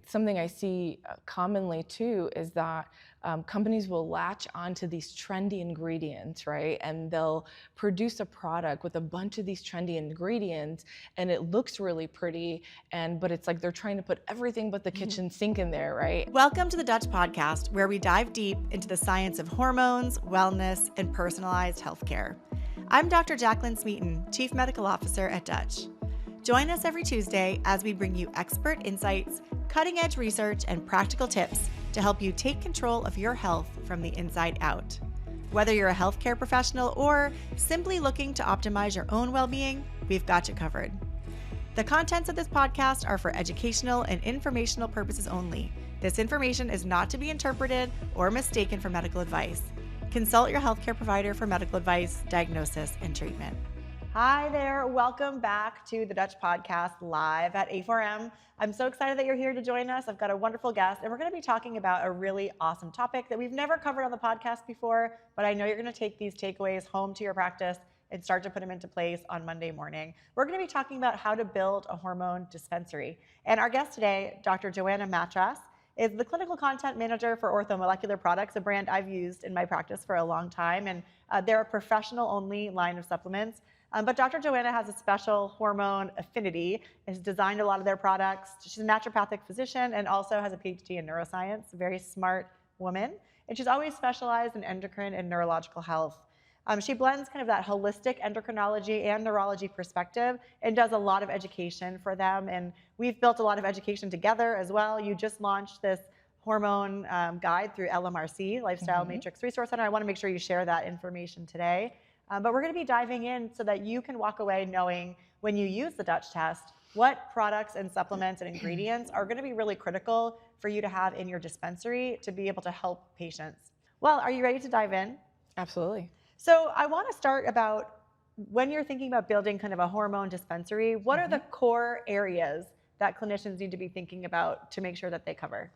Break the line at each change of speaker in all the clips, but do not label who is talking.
something I see commonly too is that companies will latch onto these trendy ingredients, right? And they'll produce a product with a bunch of these trendy ingredients, and it looks really pretty, but it's like they're trying to put everything but the kitchen sink in there, right?
Welcome to the Dutch Podcast, where we dive deep into the science of hormones, wellness, and personalized healthcare. I'm Dr. Jacqueline Smeaton, Chief Medical Officer at Dutch. Join us every Tuesday as we bring you expert insights, cutting-edge research, and practical tips to help you take control of your health from the inside out. Whether you're a healthcare professional or simply looking to optimize your own well-being, we've got you covered. The contents of this podcast are for educational and informational purposes only. This information is not to be interpreted or mistaken for medical advice. Consult your healthcare provider for medical advice, diagnosis, and treatment. Hi there. Welcome back to the Dutch Podcast live at A4M. I'm so excited that you're here to join us. I've got a wonderful guest, and we're going to be talking about a really awesome topic that we've never covered on the podcast before, but I know you're going to take these takeaways home to your practice and start to put them into place on Monday morning. We're going to be talking about how to build a hormone dispensary. And our guest today, Dr. Joanna Matras, is the clinical content manager for Orthomolecular Products, a brand I've used in my practice for a long time. And they're a professional-only line of supplements. But Dr. Joanna has a special hormone affinity, has designed a lot of their products. She's a naturopathic physician and also has a PhD in neuroscience, a very smart woman. And she's always specialized in endocrine and neurological health. She blends kind of that holistic endocrinology and neurology perspective and does a lot of education for them. And we've built a lot of education together as well. You just launched this hormone guide through LMRC, Lifestyle Matrix Resource Center. I want to make sure you share that information today. But we're going to be diving in so that you can walk away knowing when you use the Dutch test, what products and supplements and ingredients are going to be really critical for you to have in your dispensary to be able to help patients. Well, are you ready to dive in?
Absolutely.
So I want to start about when you're thinking about building kind of a hormone dispensary, what are the core areas that clinicians need to be thinking about to make sure that they cover?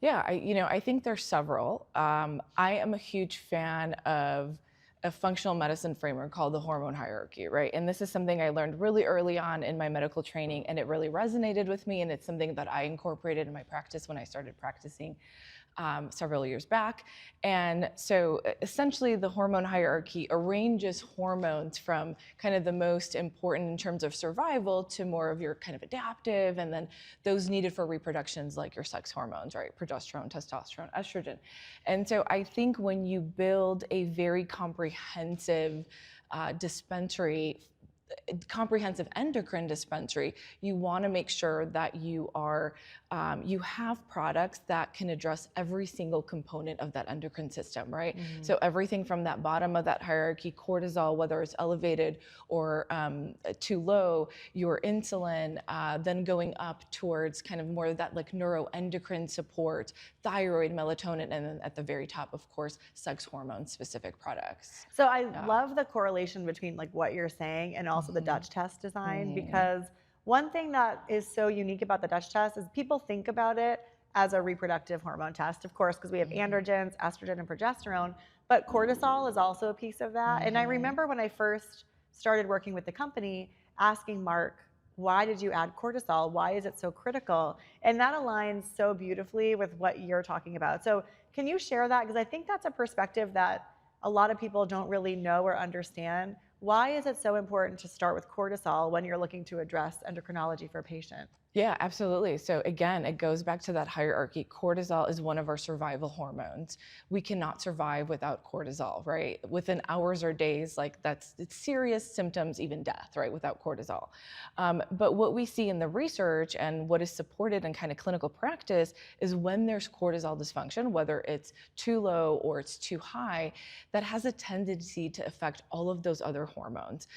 Yeah, I think there's several. I am a huge fan of a functional medicine framework called the hormone hierarchy, right? And this is something I learned really early on in my medical training, and it really resonated with me, and it's something that I incorporated in my practice when I started practicing several years back. And so essentially the hormone hierarchy arranges hormones from kind of the most important in terms of survival to more of your kind of adaptive, and then those needed for reproductions like your sex hormones, right? Progesterone, testosterone, estrogen. And so I think when you build a very comprehensive comprehensive endocrine dispensary, you want to make sure that you have products that can address every single component of that endocrine system, right? So everything from that bottom of that hierarchy, cortisol, whether it's elevated or too low, your insulin, then going up towards kind of more of that like neuroendocrine support, thyroid, melatonin, and then at the very top, of course, sex hormone specific products.
So I love the correlation between like what you're saying and also the Dutch test design, because one thing that is so unique about the Dutch test is people think about it as a reproductive hormone test, of course, because we have androgens, estrogen, and progesterone, but cortisol is also a piece of that. And I remember when I first started working with the company, asking Mark, why did you add cortisol? Why is it so critical? And that aligns so beautifully with what you're talking about. So can you share that? Because I think that's a perspective that a lot of people don't really know or understand. Why is it so important to start with cortisol when you're looking to address endocrinology for a patient?
Yeah, absolutely. So again, it goes back to that hierarchy. Cortisol is one of our survival hormones. We cannot survive without cortisol, right? Within hours or days, it's serious symptoms, even death, right, without cortisol. But what we see in the research and what is supported in kind of clinical practice is when there's cortisol dysfunction, whether it's too low or it's too high, that has a tendency to affect all of those other hormones,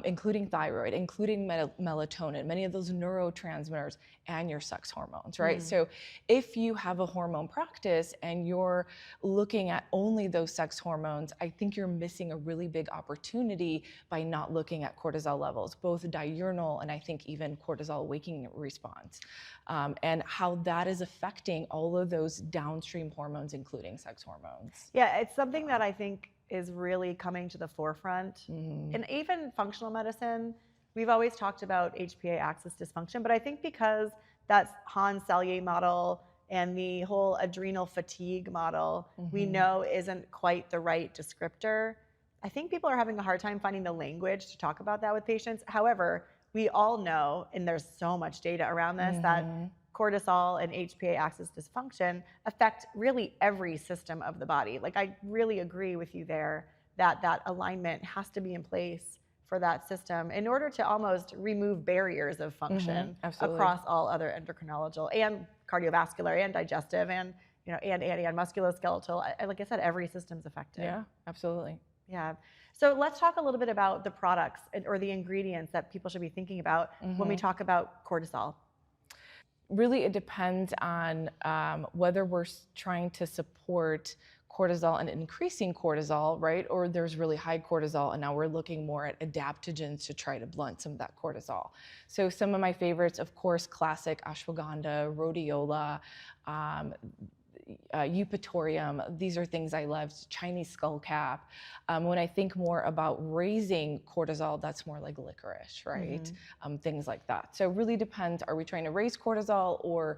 including thyroid, including melatonin, many of those neurotransmitters, and your sex hormones, right? So if you have a hormone practice and you're looking at only those sex hormones, I think you're missing a really big opportunity by not looking at cortisol levels, both diurnal and I think even cortisol waking response, and how that is affecting all of those downstream hormones, including sex hormones.
Yeah, it's something that I think is really coming to the forefront. And even functional medicine, we've always talked about HPA axis dysfunction, but I think because that Hans Selye model and the whole adrenal fatigue model, we know isn't quite the right descriptor. I think people are having a hard time finding the language to talk about that with patients. However, we all know, and there's so much data around this, that cortisol and HPA axis dysfunction affect really every system of the body. Like, I really agree with you there that that alignment has to be in place for that system in order to almost remove barriers of function across all other endocrinological and cardiovascular and digestive and, you know, and musculoskeletal. Like I said, every system's affected.
Yeah, absolutely.
Yeah. So let's talk a little bit about the products or the ingredients that people should be thinking about when we talk about cortisol.
Really, it depends on whether we're trying to support cortisol and increasing cortisol, right? Or there's really high cortisol, and now we're looking more at adaptogens to try to blunt some of that cortisol. So some of my favorites, of course, classic ashwagandha, rhodiola, eupatorium. These are things I love. Chinese skullcap. When I think more about raising cortisol, that's more like licorice, right? Things like that. So it really depends. Are we trying to raise cortisol or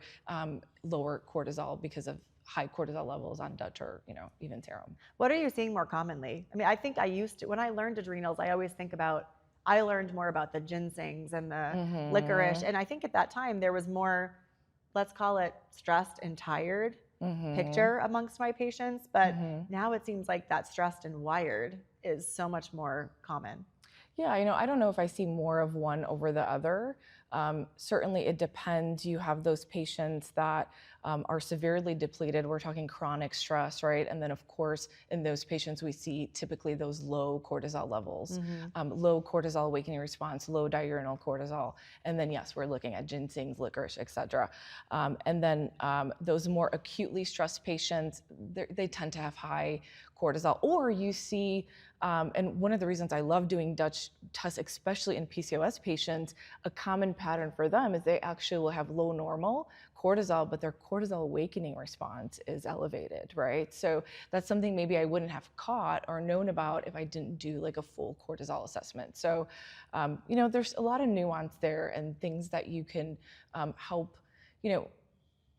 lower cortisol because of high cortisol levels on Dutch or, you know, even serum?
What are you seeing more commonly? I mean, I think I used to, when I learned adrenals, I always think about, I learned more about the ginsengs and the licorice. And I think at that time there was more, let's call it stressed and tired picture amongst my patients. But now it seems like that stressed and wired is so much more common.
Yeah, you know, I don't know if I see more of one over the other. Certainly it depends. You have those patients that are severely depleted. We're talking chronic stress, right? And then of course, in those patients, we see typically those low cortisol levels, low cortisol awakening response, low diurnal cortisol. And then yes, we're looking at ginsengs, licorice, et cetera. And then those more acutely stressed patients, they tend to have high cortisol. Or you see, and one of the reasons I love doing Dutch tests, especially in PCOS patients, a common pattern for them is they actually will have low normal cortisol, but their cortisol awakening response is elevated, right? So that's something maybe I wouldn't have caught or known about if I didn't do like a full cortisol assessment. So, you know, there's a lot of nuance there and things that you can help, you know.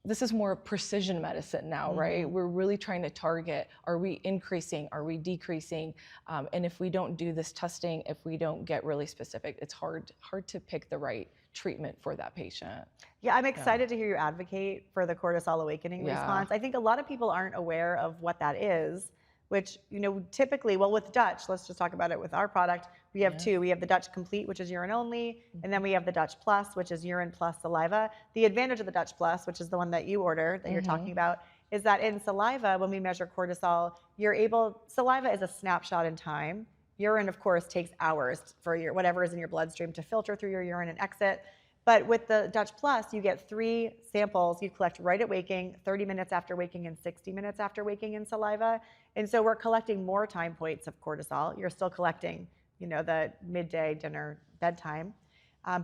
This is more precision medicine now, right? We're really trying to target, are we increasing, are we decreasing? And if we don't do this testing, if we don't get really specific, it's hard to pick the right treatment for that patient.
Yeah, I'm excited to hear you advocate for the cortisol awakening response. I think a lot of people aren't aware of what that is, which, you know, typically, well, with Dutch, let's just talk about it with our product. We have two. We have the Dutch Complete, which is urine only, and then we have the Dutch Plus, which is urine plus saliva. The advantage of the Dutch Plus, which is the one that you order, that you're talking about, is that in saliva, when we measure cortisol, saliva is a snapshot in time. Urine, of course, takes hours for your whatever is in your bloodstream to filter through your urine and exit. But with the Dutch Plus, you get 3 samples you collect right at waking, 30 minutes after waking, and 60 minutes after waking in saliva. And so we're collecting more time points of cortisol. You're still collecting, you know, the midday, dinner, bedtime.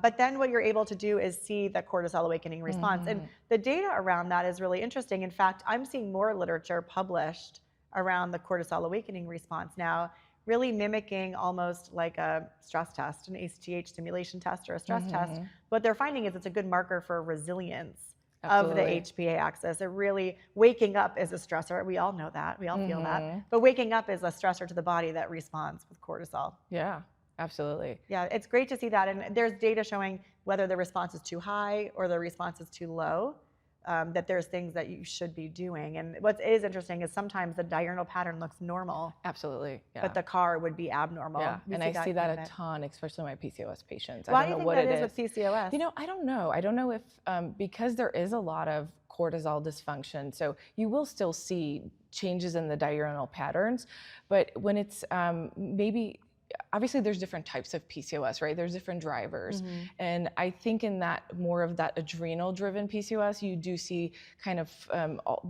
But then what you're able to do is see the cortisol awakening response. And the data around that is really interesting. In fact, I'm seeing more literature published around the cortisol awakening response now, really mimicking almost like a stress test, an ACTH stimulation test or a stress test. What they're finding is it's a good marker for resilience of the HPA axis. It really, waking up is a stressor. We all know that, we all feel that. But waking up is a stressor to the body that responds with cortisol.
Yeah, absolutely.
Yeah, it's great to see that. And there's data showing whether the response is too high or the response is too low. That there's things that you should be doing. And what is interesting is sometimes the diurnal pattern looks normal.
Absolutely, yeah.
But the CAR would be abnormal.
Yeah, and I see that a ton, especially my PCOS patients.
Why
I don't know
do you
what
think
it
that is with PCOS?
You know, I don't know. I don't know if, because there is a lot of cortisol dysfunction, so you will still see changes in the diurnal patterns, but when it's maybe, obviously there's different types of PCOS, right? There's different drivers. And I think in that more of that adrenal driven PCOS, you do see kind of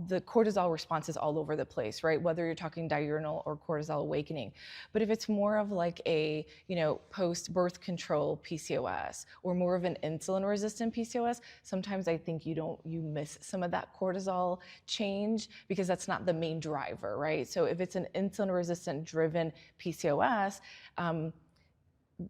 the cortisol responses all over the place, right? Whether you're talking diurnal or cortisol awakening. But if it's more of like a, you know, post birth control PCOS or more of an insulin resistant PCOS, sometimes I think you miss some of that cortisol change because that's not the main driver, right? So if it's an insulin resistant driven PCOS,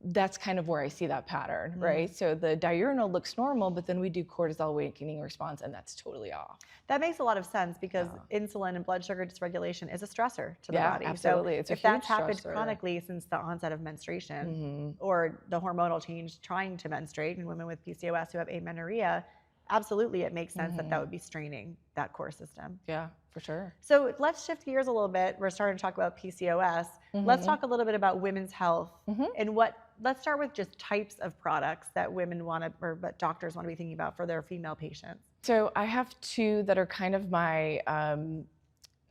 that's kind of where I see that pattern, right? So the diurnal looks normal, but then we do cortisol awakening response, and that's totally off.
That makes a lot of sense because insulin and blood sugar dysregulation is a stressor to the body.
Absolutely.
So
it's a
if
huge
that's happened
stressor.
chronically since the onset of menstruation or the hormonal change trying to menstruate in women with PCOS who have amenorrhea, absolutely it makes sense that that would be straining that core system.
Yeah, for sure.
So let's shift gears a little bit. We're starting to talk about PCOS. Let's talk a little bit about women's health and let's start with just types of products that women want to, or what doctors want to be thinking about for their female patients.
So I have two that are kind of my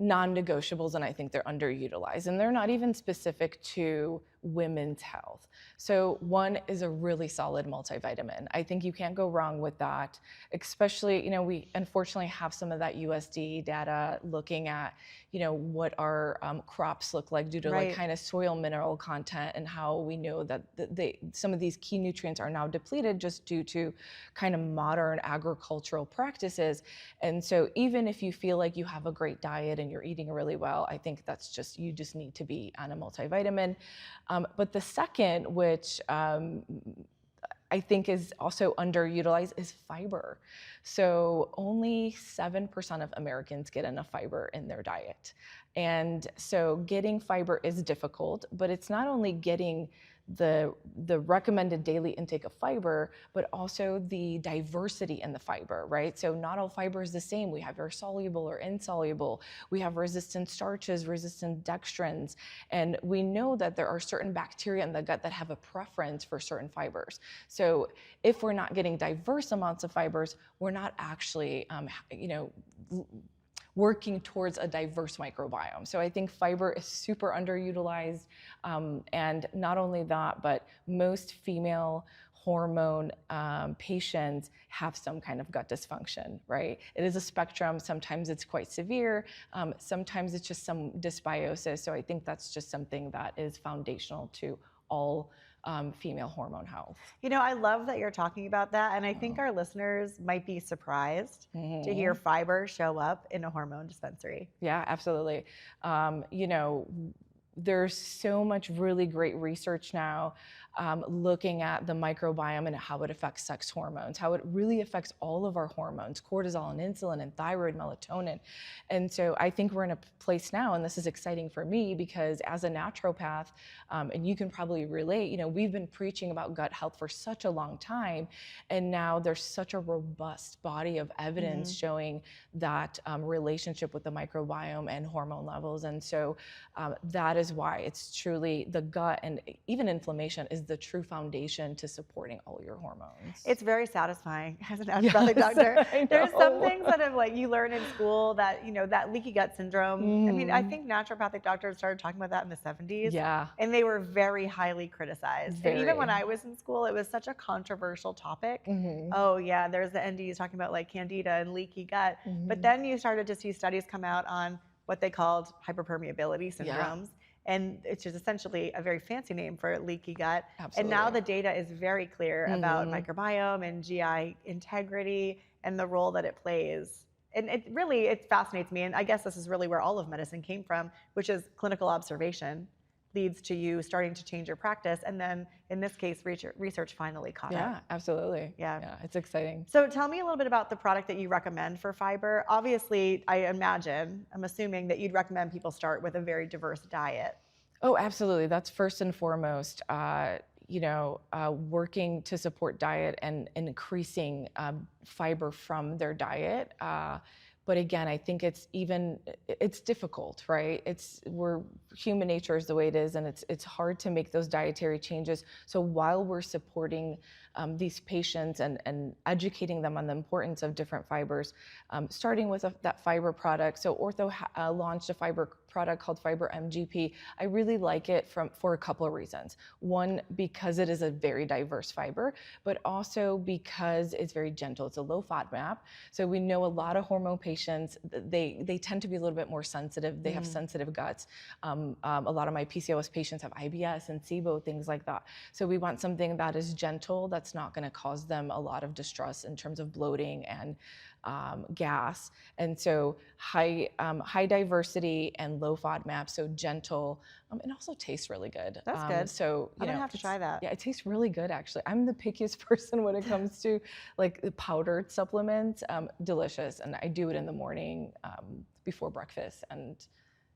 non-negotiables, and I think they're underutilized, and they're not even specific to women's health. So one is a really solid multivitamin. I think you can't go wrong with that, especially, you know, we unfortunately have some of that USDA data looking at, you know, what our crops look like due to like kind of soil mineral content, and how we know that some of these key nutrients are now depleted just due to kind of modern agricultural practices. And so even if you feel like you have a great diet and you're eating really well, I think that's just, you just need to be on a multivitamin. But the second, which I think is also underutilized, is fiber. So only 7% of Americans get enough fiber in their diet. And so getting fiber is difficult, but it's not only getting the recommended daily intake of fiber, but also the diversity in the fiber, right? So not all fiber is the same. We have our soluble or insoluble. We have resistant starches, resistant dextrins, and we know that there are certain bacteria in the gut that have a preference for certain fibers. So if we're not getting diverse amounts of fibers, we're not actually, working towards a diverse microbiome. So I think fiber is super underutilized. And not only that, but most female hormone patients have some kind of gut dysfunction, right? It is a spectrum. Sometimes it's quite severe. Sometimes it's just some dysbiosis. So I think that's just something that is foundational to all female hormone health.
You know, I love that you're talking about that. And I think our listeners might be surprised to hear fiber show up in a hormone dispensary.
Yeah, absolutely. You know, there's so much really great research now looking at the microbiome and how it affects sex hormones, how it really affects all of our hormones, cortisol and insulin and thyroid, melatonin. And so I think we're in a place now, and this is exciting for me because as a naturopath, and you can probably relate, you know, we've been preaching about gut health for such a long time, and now there's such a robust body of evidence showing that relationship with the microbiome and hormone levels. And so that is why it's truly the gut, and even inflammation is the true foundation to supporting all your hormones.
It's very satisfying as an naturopathic doctor. There's some things that have, like, you learn in school that, you know, that leaky gut syndrome. I mean, I think naturopathic doctors started talking about that in the 70s.
Yeah.
And they were very highly criticized. And even when I was in school, it was such a controversial topic. Oh yeah, there's the NDs talking about like candida and leaky gut. But then you started to see studies come out on what they called hyperpermeability syndromes. And it's just essentially a very fancy name for leaky gut.
Absolutely.
And now the data is very clear about microbiome and GI integrity and the role that it plays. And it fascinates me. And I guess this is really where all of medicine came from, which is clinical observation leads to you starting to change your practice. And then in this case, research finally caught up.
Yeah, absolutely. Yeah, it's exciting.
So tell me a little bit about the product that you recommend for fiber. Obviously, I'm assuming that you'd recommend people start with a very diverse diet.
Oh, absolutely. That's first and foremost. Working to support diet and increasing fiber from their diet. But again, I think it's difficult, right? Human nature is the way it is, and it's hard to make those dietary changes. So while we're supporting these patients and educating them on the importance of different fibers, starting with that fiber product. So Ortho launched a fiber product called Fiber MGP. I really like it for a couple of reasons. One, because it is a very diverse fiber, but also because it's very gentle. It's a low FODMAP. So we know a lot of hormone patients, they tend to be a little bit more sensitive. They have sensitive guts. A lot of my PCOS patients have IBS and SIBO, things like that. So we want something that is gentle, that's not going to cause them a lot of distress in terms of bloating and gas. And so high diversity and low FODMAP, so gentle, and also tastes really good.
That's good.
So
I'm gonna have to try that.
Yeah, it tastes really good actually. I'm the pickiest person when it comes to like the powdered supplements. Delicious, and I do it in the morning before breakfast, and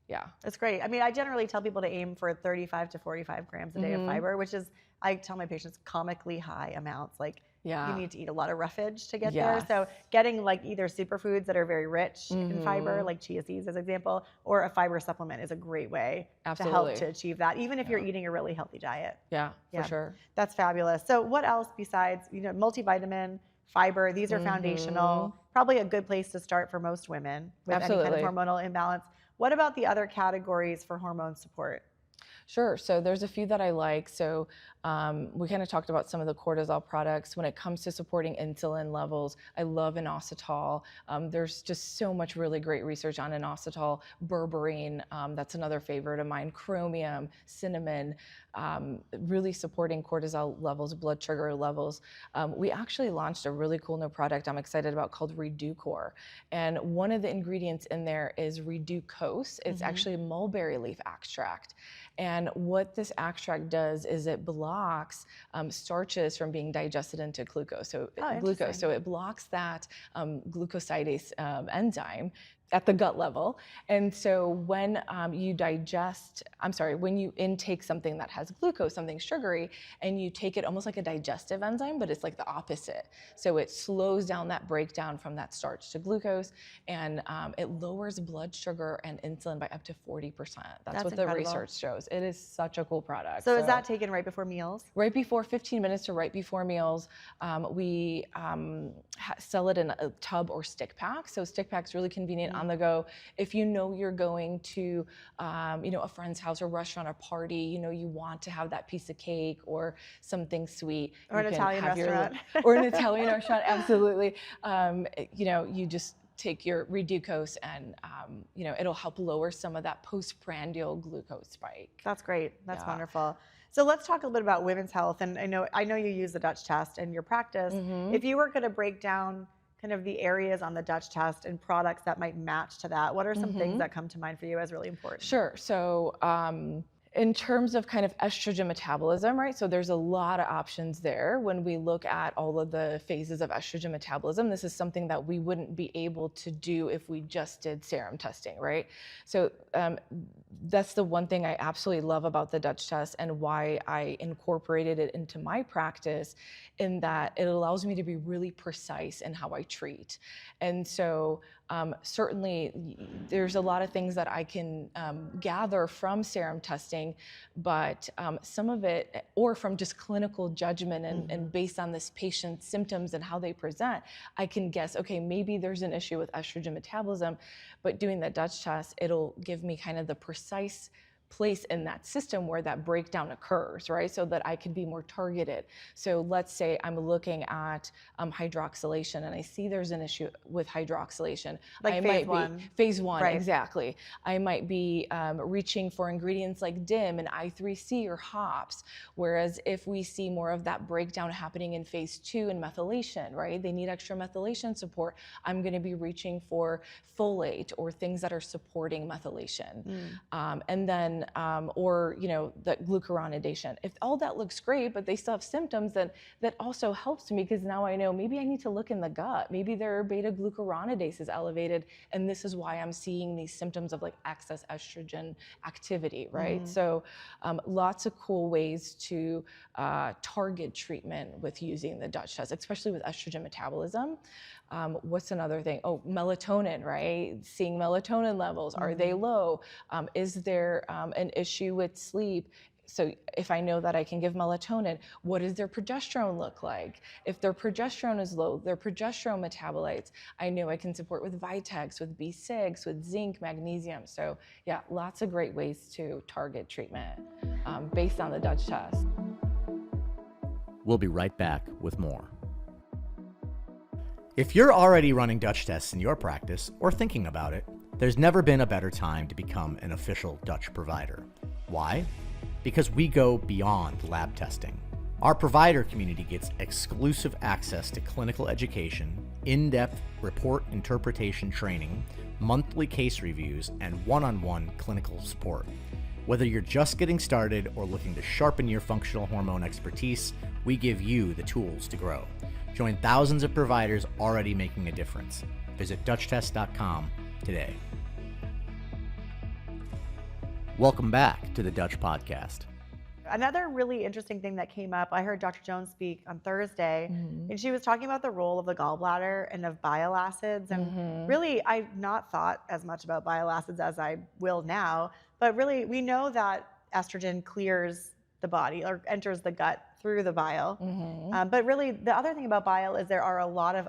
yeah.
That's great. I mean, I generally tell people to aim for 35 to 45 grams a day of fiber, which is, I tell my patients, comically high amounts. Like, you need to eat a lot of roughage to get there. So getting like either superfoods that are very rich in fiber, like chia seeds as an example, or a fiber supplement is a great way to help to achieve that, even if you're eating a really healthy diet.
Yeah, for sure.
That's fabulous. So what else besides, multivitamin, fiber, these are foundational, probably a good place to start for most women with any kind of hormonal imbalance. What about the other categories for hormone support?
Sure. So there's a few that I like. So we kind of talked about some of the cortisol products. When it comes to supporting insulin levels, I love inositol. There's just so much really great research on inositol, berberine, that's another favorite of mine, chromium, cinnamon, really supporting cortisol levels, blood sugar levels. We actually launched a really cool new product I'm excited about called Reducor. And one of the ingredients in there is Reducose. It's actually mulberry leaf extract. And what this extract does is it blocks starches from being digested into glucose. So it blocks that glucosidase enzyme at the gut level. And so when when you intake something that has glucose, something sugary, and you take it almost like a digestive enzyme, but it's like the opposite. So it slows down that breakdown from that starch to glucose, and it lowers blood sugar and insulin by up to 40%. That's what incredible. The research shows. It is such a cool product.
So is that taken right before meals?
Right before, 15 minutes to right before meals. We sell it in a tub or stick pack. So stick pack's really convenient on the go. If you know you're going to, a friend's house or restaurant or party, you want to have that piece of cake or something sweet.
Or an Italian restaurant.
Or an Italian restaurant, absolutely. You just take your Reducose and, it'll help lower some of that postprandial glucose spike.
That's great. That's wonderful. So let's talk a little bit about women's health. And I know you use the Dutch test in your practice. If you were going to break down kind of the areas on the Dutch test and products that might match to that, what are some things that come to mind for you as really important?
Sure. So in terms of kind of estrogen metabolism, right? So there's a lot of options there. When we look at all of the phases of estrogen metabolism, this is something that we wouldn't be able to do if we just did serum testing, right? So that's the one thing I absolutely love about the Dutch test and why I incorporated it into my practice, in that it allows me to be really precise in how I treat. And so certainly there's a lot of things that I can gather from serum testing, but some of it, or from just clinical judgment and based on this patient's symptoms and how they present, I can guess, okay, maybe there's an issue with estrogen metabolism, but doing the Dutch test, it'll give me kind of the precise place in that system where that breakdown occurs, right? So that I can be more targeted. So let's say I'm looking at hydroxylation and I see there's an issue with hydroxylation.
Like
phase one,
right.
Exactly. I might be reaching for ingredients like DIM and I3C or hops. Whereas if we see more of that breakdown happening in phase 2 in methylation, right? They need extra methylation support. I'm going to be reaching for folate or things that are supporting methylation. And then the glucuronidation. If all that looks great, but they still have symptoms, then that also helps me, because now I know maybe I need to look in the gut. Maybe their beta glucuronidase is elevated, and this is why I'm seeing these symptoms of like excess estrogen activity, right? So lots of cool ways to target treatment with using the Dutch test, especially with estrogen metabolism. What's another thing? Oh, melatonin, right? Seeing melatonin levels, are they low? Is there an issue with sleep? So if I know that I can give melatonin, what does their progesterone look like? If their progesterone is low, their progesterone metabolites, I know I can support with Vitex, with B6, with zinc, magnesium. So yeah, lots of great ways to target treatment based on the Dutch test.
We'll be right back with more. If you're already running Dutch tests in your practice or thinking about it, there's never been a better time to become an official Dutch provider. Why? Because we go beyond lab testing. Our provider community gets exclusive access to clinical education, in-depth report interpretation training, monthly case reviews, and one-on-one clinical support. Whether you're just getting started or looking to sharpen your functional hormone expertise, we give you the tools to grow. Join thousands of providers already making a difference. Visit DutchTest.com today. Welcome back to the Dutch Podcast.
Another really interesting thing that came up, I heard Dr. Jones speak on Thursday, and she was talking about the role of the gallbladder and of bile acids. And really, I've not thought as much about bile acids as I will now, but really, we know that estrogen clears the body or enters the gut through the bile. But really, the other thing about bile is there are a lot of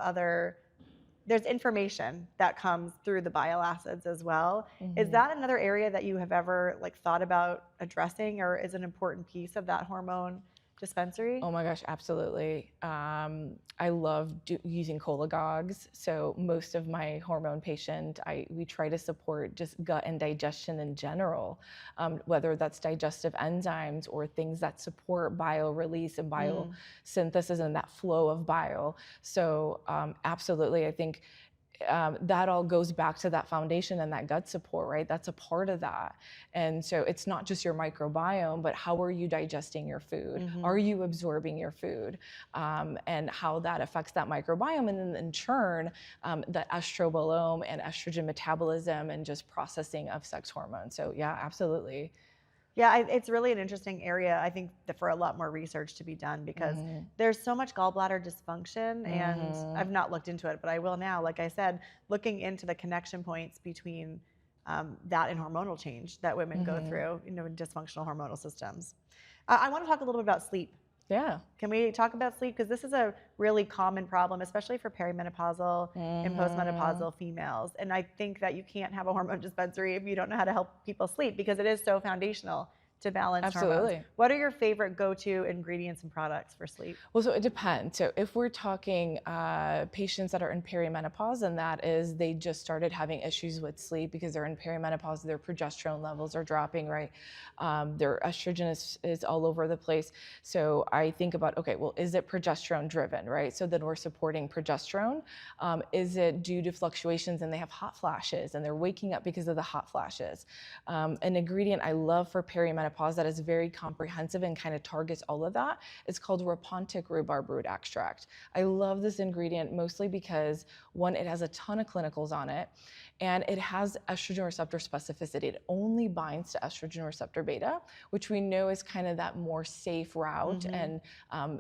there's information that comes through the bile acids as well. Is that another area that you have ever thought about addressing, or is an important piece of that hormone dispensary?
Oh my gosh, absolutely. I love using cholagogues. So most of my hormone we try to support just gut and digestion in general, whether that's digestive enzymes or things that support bile release and bile synthesis and that flow of bile. So absolutely, I think that all goes back to that foundation and that gut support, right? That's a part of that. And so it's not just your microbiome, but how are you digesting your food? Are you absorbing your food? And how that affects that microbiome, and then in turn, the estrobolome and estrogen metabolism and just processing of sex hormones. So yeah, absolutely.
Yeah, it's really an interesting area, I think, for a lot more research to be done, because there's so much gallbladder dysfunction, and I've not looked into it, but I will now, like I said, looking into the connection points between that and hormonal change that women go through, in dysfunctional hormonal systems. I want to talk a little bit about sleep.
Yeah.
Can we talk about sleep? Because this is a really common problem, especially for perimenopausal and postmenopausal females. And I think that you can't have a hormone dispensary if you don't know how to help people sleep, because it is so foundational to balance
Absolutely.
hormones. What are your favorite go-to ingredients and products for sleep?
Well, so it depends. So if we're talking patients that are in perimenopause, and that is they just started having issues with sleep because they're in perimenopause, their progesterone levels are dropping, right? Their estrogen is all over the place. So I think about, okay, well, is it progesterone driven, right? So then we're supporting progesterone. Is it due to fluctuations and they have hot flashes and they're waking up because of the hot flashes? An ingredient I love for perimenopause that is very comprehensive and kind of targets all of that. It's called Rapontic rhubarb root extract. I love this ingredient mostly because, one, it has a ton of clinicals on it, and it has estrogen receptor specificity. It only binds to estrogen receptor beta, which we know is kind of that more safe route, and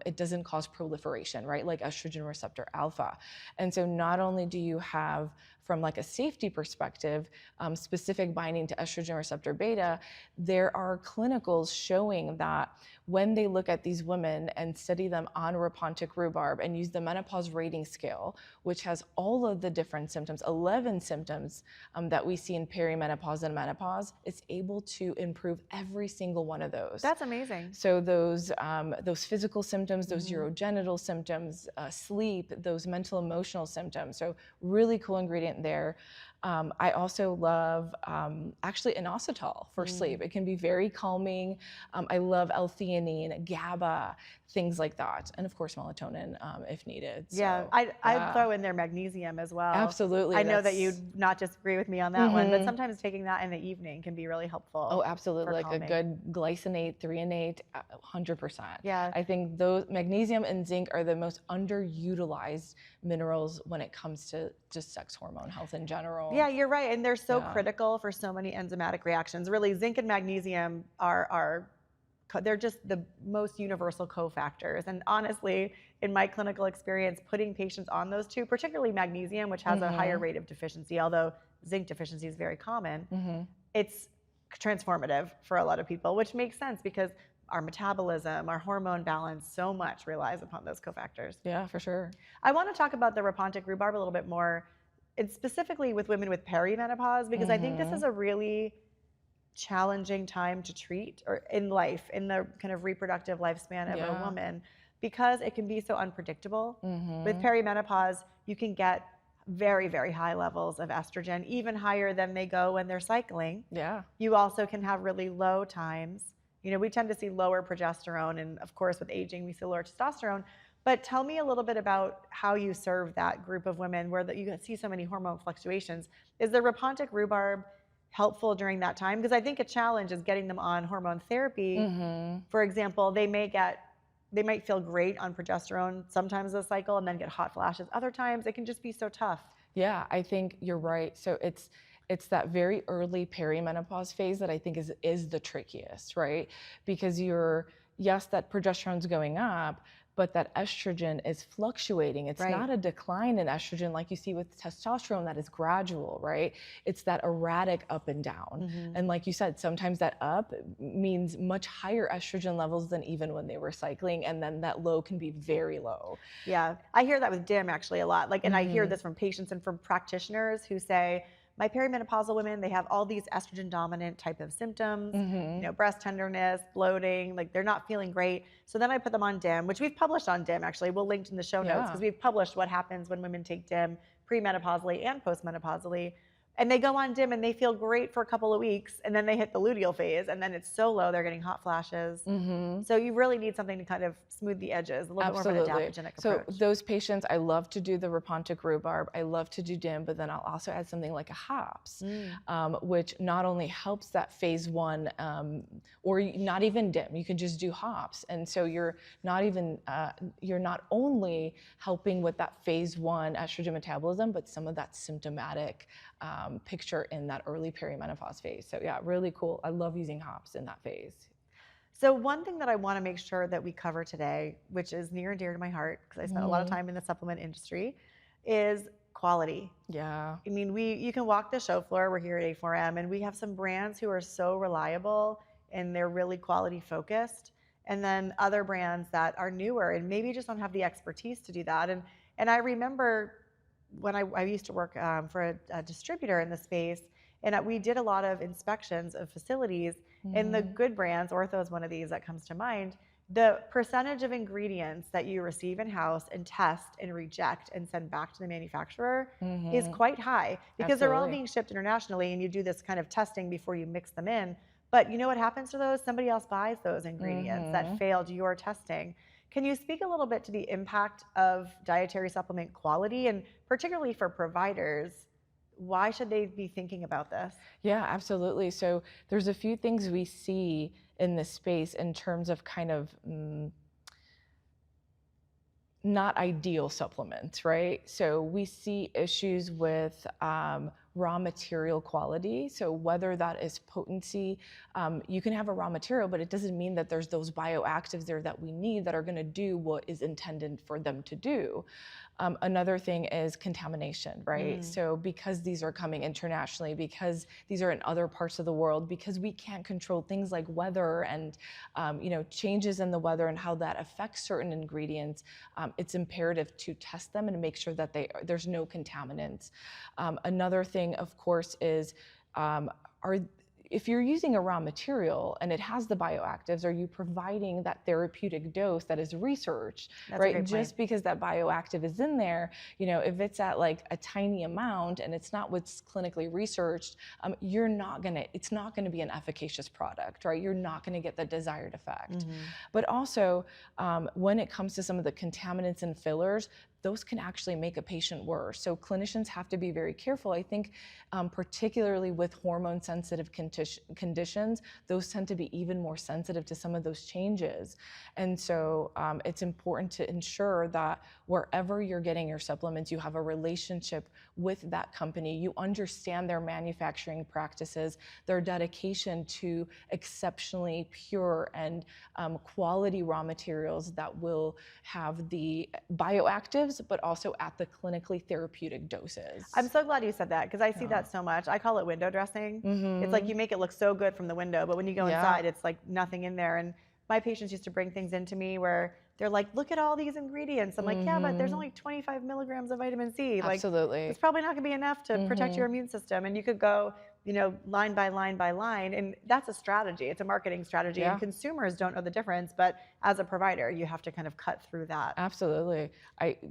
it doesn't cause proliferation, right? Like estrogen receptor alpha. And so not only do you have, from like a safety perspective, specific binding to estrogen receptor beta, there are clinicals showing that when they look at these women and study them on Rapontic rhubarb and use the menopause rating scale, which has all of the different symptoms, 11 symptoms that we see in perimenopause and menopause, it's able to improve every single one of those.
That's amazing.
So those physical symptoms, those urogenital symptoms, sleep, those mental emotional symptoms. So really cool ingredient there. I also love actually inositol for sleep. It can be very calming. I love L-theanine, GABA, things like that. And of course, melatonin if needed.
Yeah,
So,
I'd throw in there magnesium as well.
Absolutely.
I know that you'd not disagree with me on that one, but sometimes taking that in the evening can be really helpful.
Oh, absolutely. Like
calming.
a good glycinate, threonate, 100%.
Yeah.
I think those magnesium and zinc are the most underutilized minerals when it comes to just sex hormone health in general.
Yeah, you're right. And they're so critical for so many enzymatic reactions. Really, zinc and magnesium they're just the most universal cofactors. And honestly, in my clinical experience, putting patients on those two, particularly magnesium, which has a higher rate of deficiency, although zinc deficiency is very common, it's transformative for a lot of people, which makes sense because our metabolism, our hormone balance, so much relies upon those cofactors.
Yeah, for sure.
I want to talk about the Rapontic rhubarb a little bit more, and specifically with women with perimenopause, because I think this is a really challenging time to treat, or in life, in the kind of reproductive lifespan of a woman, because it can be so unpredictable. With perimenopause, you can get very, very high levels of estrogen, even higher than they go when they're cycling.
Yeah.
You also can have really low times we tend to see lower progesterone, and of course with aging we see lower testosterone. But tell me a little bit about how you serve that group of women where you see so many hormone fluctuations. Is the Rapontic rhubarb helpful during that time? Because I think a challenge is getting them on hormone therapy. For example, they might feel great on progesterone sometimes this cycle and then get hot flashes. Other times it can just be so tough.
Yeah, I think you're right. So it's that very early perimenopause phase that I think is the trickiest, right? Because yes, that progesterone's going up, but that estrogen is fluctuating. It's not a decline in estrogen like you see with testosterone that is gradual, right? It's that erratic up and down. And like you said, sometimes that up means much higher estrogen levels than even when they were cycling, and then that low can be very low.
Yeah, I hear that with DIM actually a lot. And I hear this from patients and from practitioners who say, my perimenopausal women, they have all these estrogen dominant type of symptoms, breast tenderness, bloating, like they're not feeling great. So then I put them on DIM, which we've published on DIM actually. We'll link in the show notes because we've published what happens when women take DIM premenopausally and postmenopausally. And they go on DIM and they feel great for a couple of weeks, and then they hit the luteal phase, and then it's so low they're getting hot flashes. So you really need something to kind of smooth the edges, a little bit more of an adaptogenic approach.
So those patients, I love to do the Rapontic rhubarb, I love to do DIM, but then I'll also add something like a hops, which not only helps that phase 1, or not even DIM, you can just do hops. And so you're not only helping with that phase 1 estrogen metabolism, but some of that symptomatic picture in that early perimenopause phase. So yeah, really cool. I love using hops in that phase.
So one thing that I want to make sure that we cover today, which is near and dear to my heart because I spent a lot of time in the supplement industry, is quality.
Yeah.
I mean, you can walk the show floor. We're here at A4M, and we have some brands who are so reliable and they're really quality focused. And then other brands that are newer and maybe just don't have the expertise to do that. And I remember when I used to work for a distributor in the space, and we did a lot of inspections of facilities, and the good brands, Ortho is one of these that comes to mind, the percentage of ingredients that you receive in-house and test and reject and send back to the manufacturer is quite high because they're all being shipped internationally, and you do this kind of testing before you mix them in. But you know what happens to those? Somebody else buys those ingredients that failed your testing. Can you speak a little bit to the impact of dietary supplement quality, and particularly for providers, why should they be thinking about this?
Yeah, absolutely. So there's a few things we see in this space in terms of kind of not ideal supplements, right? So we see issues with raw material quality. So whether that is potency, you can have a raw material, but it doesn't mean that there's those bioactives there that we need that are going to do what is intended for them to do. Another thing is contamination, right? So because these are coming internationally, because these are in other parts of the world, because we can't control things like weather and changes in the weather and how that affects certain ingredients, it's imperative to test them and make sure that there's no contaminants. Another thing, of course, is if you're using a raw material and it has the bioactives, are you providing that therapeutic dose that is researched, right? Just because that bioactive is in there, if it's at like a tiny amount and it's not what's clinically researched, it's not gonna be an efficacious product, right? You're not gonna get the desired effect. But also, when it comes to some of the contaminants and fillers, those can actually make a patient worse. So clinicians have to be very careful. I think particularly with hormone sensitive conditions, those tend to be even more sensitive to some of those changes. And so it's important to ensure that wherever you're getting your supplements, you have a relationship with that company. You understand their manufacturing practices, their dedication to exceptionally pure and quality raw materials that will have the bioactives, but also at the clinically therapeutic doses.
I'm so glad you said that because I see that so much. I call it window dressing. It's like you make it look so good from the window, but when you go inside, it's like nothing in there. And my patients used to bring things into me where they're like, look at all these ingredients. I'm like, yeah, but there's only 25 milligrams of vitamin C.
Absolutely.
Like, it's probably not gonna be enough to protect your immune system. And you could go, line by line by line. And that's a strategy. It's a marketing strategy. And consumers don't know the difference. But as a provider, you have to kind of cut through that.
Absolutely.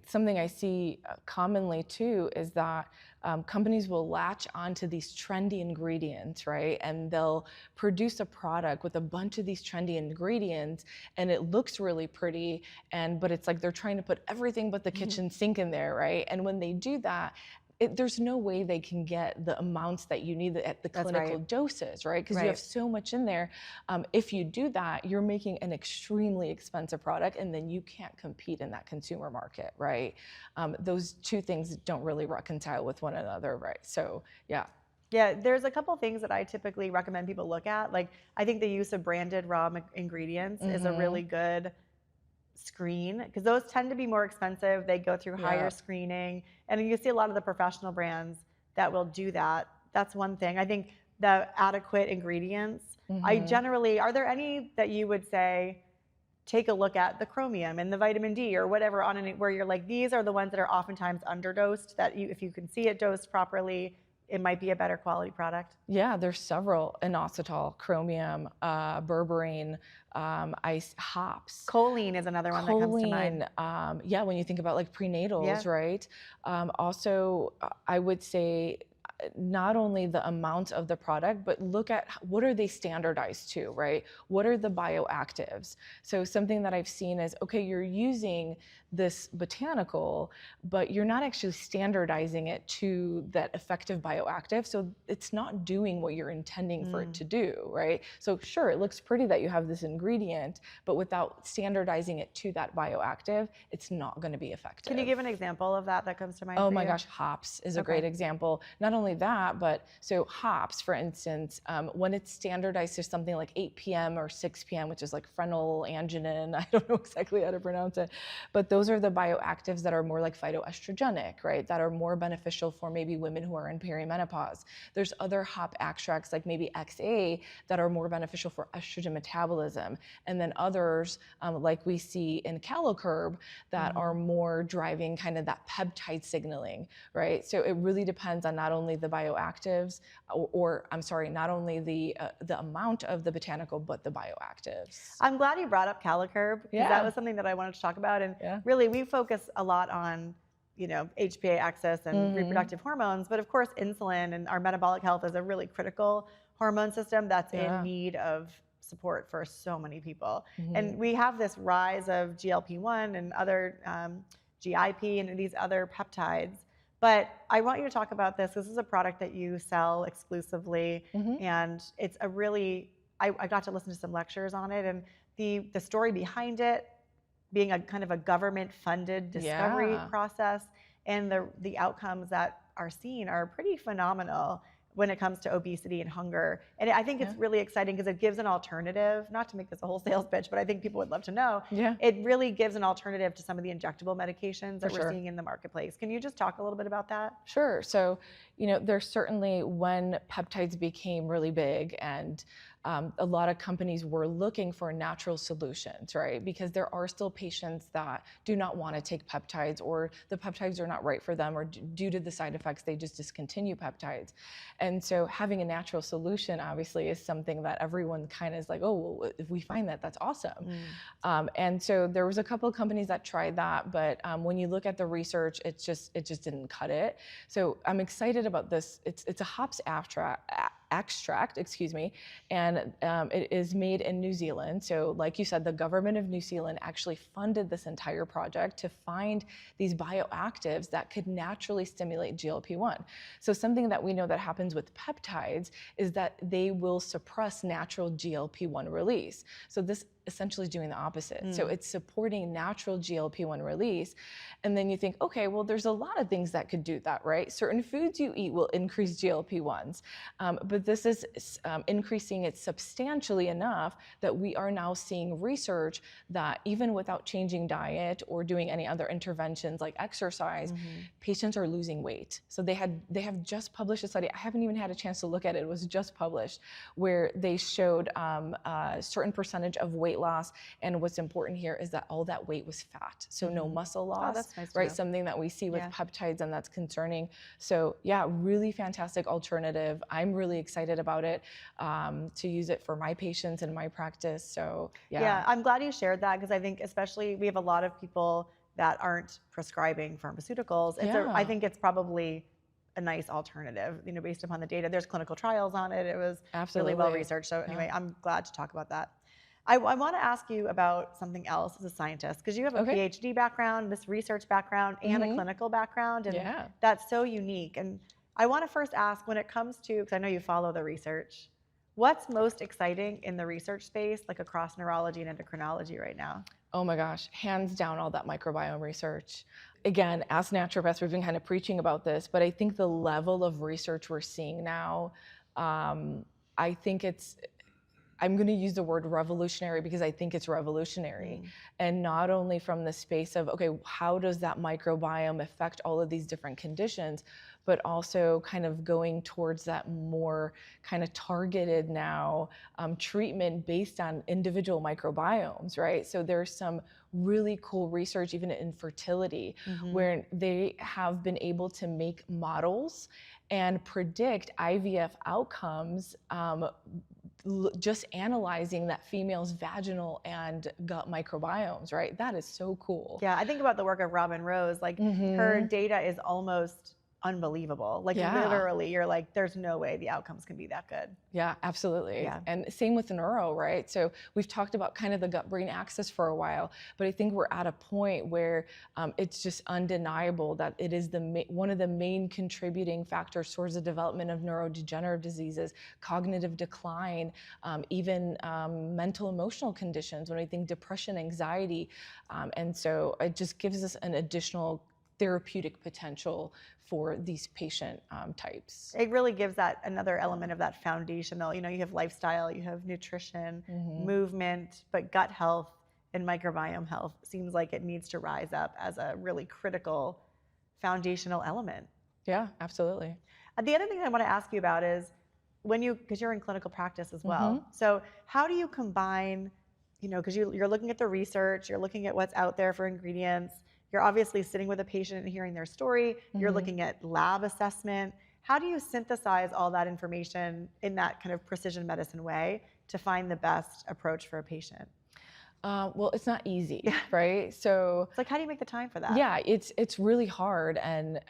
Something I see commonly too is that companies will latch onto these trendy ingredients, right? And they'll produce a product with a bunch of these trendy ingredients, and it looks really pretty, but it's like they're trying to put everything but the kitchen sink in there, right? And when they do that, there's no way they can get the amounts that you need at the clinical doses, right? Because you have so much in there. If you do that, you're making an extremely expensive product, and then you can't compete in that consumer market, right? Those two things don't really reconcile with one another, right? So, yeah.
Yeah, there's a couple things that I typically recommend people look at. Like, I think the use of branded raw ingredients is a really good screen, because those tend to be more expensive. They go through higher screening, and you see a lot of the professional brands that will do that. That's one thing. I think the adequate ingredients, I generally, are there any that you would say, take a look at the chromium and the vitamin D or whatever on it, where you're like, these are the ones that are oftentimes underdosed, that if you can see it dosed properly, it might be a better quality product?
Yeah, there's several: inositol, chromium, berberine, hops.
Choline is another one that comes to mind.
Yeah, when you think about like prenatals, right? Also, I would say not only the amount of the product, but look at what are they standardized to, right? What are the bioactives? So something that I've seen is, okay, you're using this botanical, but you're not actually standardizing it to that effective bioactive. So it's not doing what you're intending for it to do, right? So sure, it looks pretty that you have this ingredient, but without standardizing it to that bioactive, it's not going to be effective.
Can you give an example of that comes to mind?
Oh my gosh, hops is a great example. Not only that, but so hops, for instance, when it's standardized to something like 8 p.m. or 6 p.m., which is like phenylangenin, I don't know exactly how to pronounce it, but those are the bioactives that are more like phytoestrogenic, right? That are more beneficial for maybe women who are in perimenopause. There's other hop extracts like maybe XA that are more beneficial for estrogen metabolism. And then others like we see in CaloCurb that are more driving kind of that peptide signaling, right? So it really depends on not only the bioactives, or I'm sorry, not only the amount of the botanical, but the bioactives.
I'm glad you brought up CaloCurb, because that was something that I wanted to talk about. And really, we focus a lot on, HPA axis and reproductive hormones, but of course, insulin and our metabolic health is a really critical hormone system that's in need of support for so many people. And we have this rise of GLP-1 and other GIP and these other peptides. But I want you to talk about this. This is a product that you sell exclusively, and it's a really, I got to listen to some lectures on it, and the story behind it being a kind of a government-funded discovery process, and the outcomes that are seen are pretty phenomenal when it comes to obesity and hunger. And I think it's really exciting because it gives an alternative, not to make this a whole sales pitch, but I think people would love to know. It really gives an alternative to some of the injectable medications that we're seeing in the marketplace. Can you just talk a little bit about that?
Sure. So, there's certainly, when peptides became really big, and a lot of companies were looking for natural solutions, right? Because there are still patients that do not want to take peptides, or the peptides are not right for them, or due to the side effects, they just discontinue peptides. And so having a natural solution obviously is something that everyone kind of is like, oh, well, if we find that, that's awesome. And so there was a couple of companies that tried that, but when you look at the research, it just didn't cut it. So I'm excited about this. It's a hops extract, and it is made in New Zealand. So like you said, the government of New Zealand actually funded this entire project to find these bioactives that could naturally stimulate GLP-1. So something that we know that happens with peptides is that they will suppress natural GLP-1 release. So this essentially is doing the opposite. So it's supporting natural GLP-1 release. And then you think, okay, well, there's a lot of things that could do that, right? Certain foods you eat will increase GLP-1s, but this is increasing it substantially enough that we are now seeing research that even without changing diet or doing any other interventions like exercise, patients are losing weight. So they have just published a study. I haven't even had a chance to look at it. It was just published, where they showed a certain percentage of weight loss. And what's important here is that all that weight was fat. So no muscle loss.
Oh, that's nice to
right?
know.
Something that we see with peptides, and that's concerning. So yeah, really fantastic alternative. I'm really excited about it, to use it for my patients in my practice. So
yeah, I'm glad you shared that, because I think especially we have a lot of people that aren't prescribing pharmaceuticals. I think it's probably a nice alternative, based upon the data. There's clinical trials on it. It was
Absolutely.
really well researched. So anyway, I'm glad to talk about that. I want to ask you about something else as a scientist, because you have a PhD background, this research background, and a clinical background, and that's so unique. And I want to first ask, when it comes to, because I know you follow the research, what's most exciting in the research space, like across neurology and endocrinology right now?
Oh my gosh, hands down, all that microbiome research. Again, as naturopaths, we've been kind of preaching about this, but I think the level of research we're seeing now, I think I'm going to use the word revolutionary because I think it's revolutionary. And not only from the space of, okay, how does that microbiome affect all of these different conditions, but also kind of going towards that more kind of targeted now treatment based on individual microbiomes, right? So there's some really cool research even in fertility where they have been able to make models and predict IVF outcomes just analyzing that female's vaginal and gut microbiomes, right? That is so cool.
Yeah, I think about the work of Robin Rose, like her data is almost unbelievable. Like literally, you're like, there's no way the outcomes can be that good.
Yeah, absolutely.
Yeah.
And same with neuro, right? So we've talked about kind of the gut-brain axis for a while, but I think we're at a point where it's just undeniable that it is one of the main contributing factors towards the development of neurodegenerative diseases, cognitive decline, even mental emotional conditions, when I think depression, anxiety. And so it just gives us an additional therapeutic potential for these patient types.
It really gives that another element of that foundational, you have lifestyle, you have nutrition, movement, but gut health and microbiome health seems like it needs to rise up as a really critical foundational element.
Yeah, absolutely.
The other thing I want to ask you about is because you're in clinical practice as well. So how do you combine, because you're looking at the research, you're looking at what's out there for ingredients, you're obviously sitting with a patient and hearing their story. You're looking at lab assessment. How do you synthesize all that information in that kind of precision medicine way to find the best approach for a patient?
Well, it's not easy, right? So
it's like, how do you make the time for that?
Yeah, it's really hard, and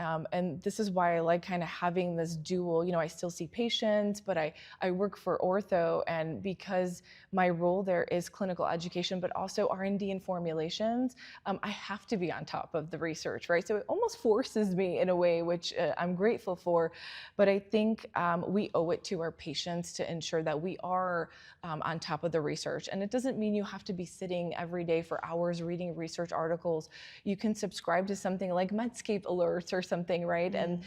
this is why I like kind of having this dual. I still see patients, but I work for ortho, and because my role there is clinical education, but also R&D and formulations, I have to be on top of the research, right? So it almost forces me in a way, which I'm grateful for, but I think we owe it to our patients to ensure that we are on top of the research, and it doesn't mean you have to be sitting every day for hours reading research articles. You can subscribe to something like Medscape alerts or something, right? And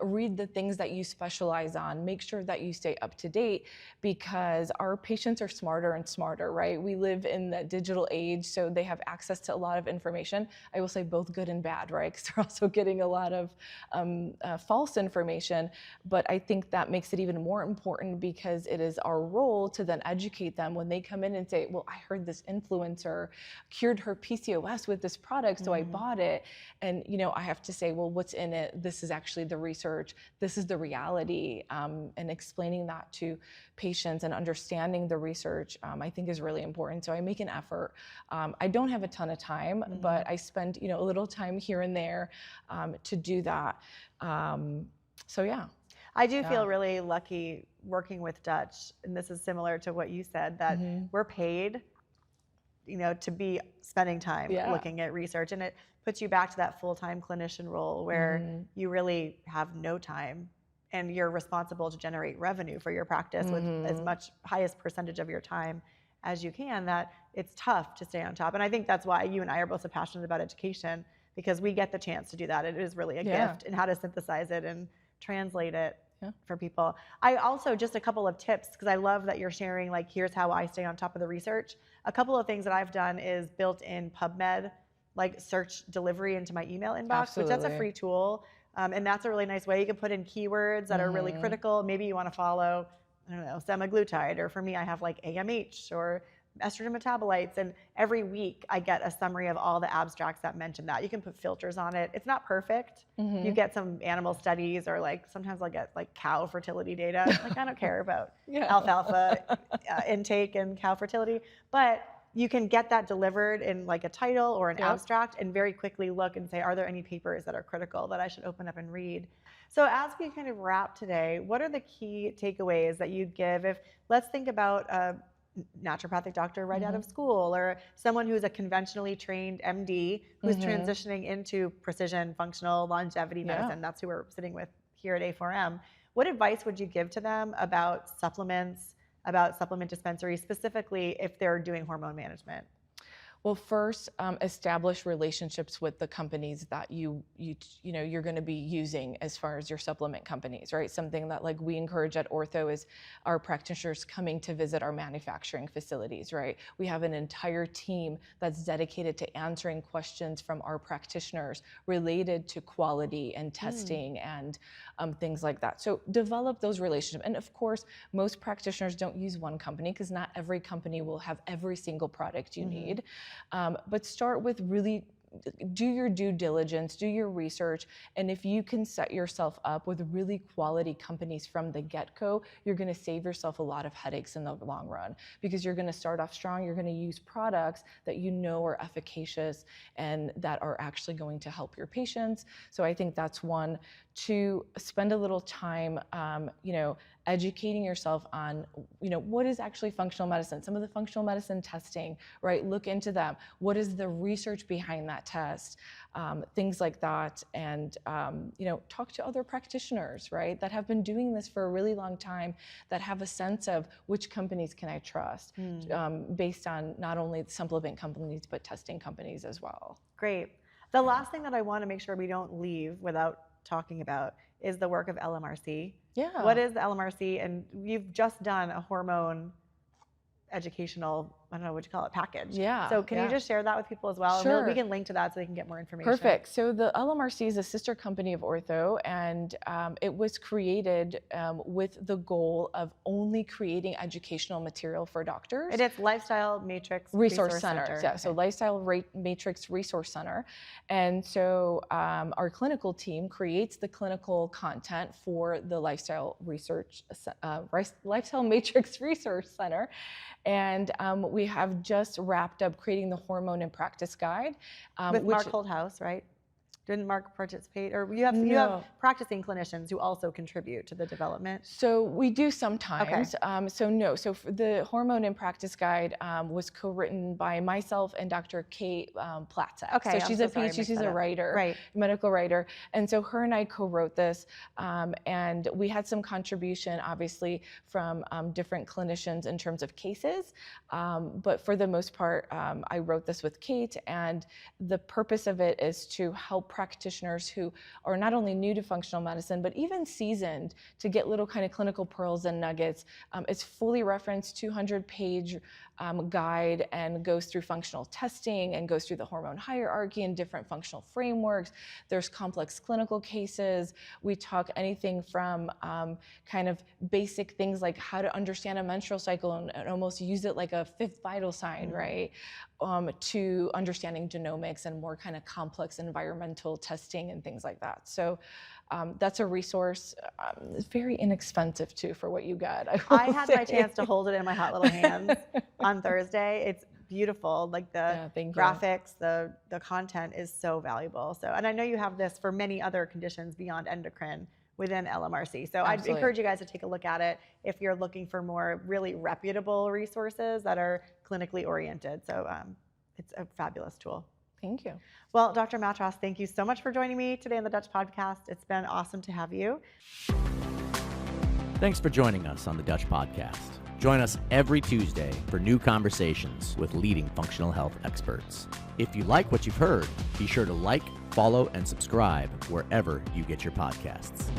read the things that you specialize on. Make sure that you stay up to date, because our patients are smarter and smarter, right? We live in the digital age, so they have access to a lot of information. I will say both good and bad, right? Because they're also getting a lot of false information. But I think that makes it even more important, because it is our role to then educate them when they come in and say, well, I heard this influencer cured her PCOS with this product, so I bought it. And I have to say, well, what's in it? This is actually the research. This is the reality. And explaining that to patients and understanding the research, I think is really important. So I make an effort. I don't have a ton of time, but I spend a little time here and there to do that. So yeah.
I do feel really lucky working with Dutch, and this is similar to what you said, that we're paid, to be spending time looking at research, and it puts you back to that full-time clinician role where you really have no time, and you're responsible to generate revenue for your practice with as much highest percentage of your time as you can. That it's tough to stay on top, and I think that's why you and I are both so passionate about education, because we get the chance to do that. It is really a gift, and how to synthesize it and translate it for people. I also, just a couple of tips, because I love that you're sharing, like, here's how I stay on top of the research. A couple of things that I've done is built in PubMed, like search delivery into my email inbox, which that's a free tool. And that's a really nice way. You can put in keywords that are really critical. Maybe you want to follow, I don't know, semaglutide, or for me, I have like AMH or estrogen metabolites, and every week I get a summary of all the abstracts that mention that. You can put filters on it. It's not perfect. You get some animal studies, or like sometimes I'll get like cow fertility data. Like, I don't care about alfalfa intake and cow fertility, but you can get that delivered in like a title or an abstract, and very quickly look and say, are there any papers that are critical that I should open up and read? So as we kind of wrap today, what are the key takeaways that you'd give if, let's think about a naturopathic doctor right out of school, or someone who's a conventionally trained MD who's transitioning into precision functional longevity medicine. That's who we're sitting with here at A4M. What advice would you give to them about supplements, about supplement dispensaries, specifically if they're doing hormone management?
Well, first, establish relationships with the companies that you're going to be using as far as your supplement companies, right? Something that like we encourage at Ortho is our practitioners coming to visit our manufacturing facilities, right? We have an entire team that's dedicated to answering questions from our practitioners related to quality and testing and things like that. So develop those relationships. And of course, most practitioners don't use one company because not every company will have every single product you need. But start with really do your due diligence, do your research, and if you can set yourself up with really quality companies from the get-go, you're going to save yourself a lot of headaches in the long run, because you're going to start off strong. You're going to use products that you know are efficacious and that are actually going to help your patients. So I think that's one. To spend a little time, educating yourself on, what is actually functional medicine, some of the functional medicine testing, right? Look into them. What is the research behind that test? Things like that. And, talk to other practitioners, right? That have been doing this for a really long time, that have a sense of which companies can I trust, based on not only supplement companies, but testing companies as well.
Great. The last thing that I want to make sure we don't leave without talking about is the work of LMRC.
Yeah.
What is the LMRC? And you've just done a hormone educational, I don't know what you call it, package.
Yeah.
So can you just share that with people as well?
Sure.
And we can link to that so they can get more information.
Perfect. So the LMRC is a sister company of Ortho, and it was created with the goal of only creating educational material for doctors.
And it's Lifestyle Matrix
Resource Center. Yeah, okay. So Lifestyle Matrix Resource Center. And so our clinical team creates the clinical content for the Lifestyle Matrix Resource Center. And we have just wrapped up creating the Hormone in Practice Guide.
With Mark Holdhouse, right? Didn't Mark participate? Or you have practicing clinicians who also contribute to the development?
So we do sometimes. Okay. So for the Hormone in Practice Guide was co-written by myself and Dr. Kate Platzek.
Okay.
So she's a PhD, she's a writer, right, medical writer. And so her and I co-wrote this, and we had some contribution, obviously, from different clinicians in terms of cases. But for the most part, I wrote this with Kate, and the purpose of it is to help practitioners who are not only new to functional medicine, but even seasoned, to get little kind of clinical pearls and nuggets. It's fully referenced, 200-page guide, and goes through functional testing and goes through the hormone hierarchy and different functional frameworks. There's complex clinical cases. We talk anything from kind of basic things like how to understand a menstrual cycle and almost use it like a fifth vital sign, right? To understanding genomics and more kind of complex environmental testing and things like that. So that's a resource. It's very inexpensive too for what you get.
I had my chance to hold it in my hot little hands on Thursday. It's beautiful. Like the graphics, the content is so valuable. So, and I know you have this for many other conditions beyond endocrine within LMRC. So I'd encourage you guys to take a look at it if you're looking for more really reputable resources that are clinically oriented. So it's a fabulous tool.
Thank you.
Well, Dr. Matras, thank you so much for joining me today on the Dutch Podcast. It's been awesome to have you.
Thanks for joining us on the Dutch Podcast. Join us every Tuesday for new conversations with leading functional health experts. If you like what you've heard, be sure to like, follow, and subscribe wherever you get your podcasts.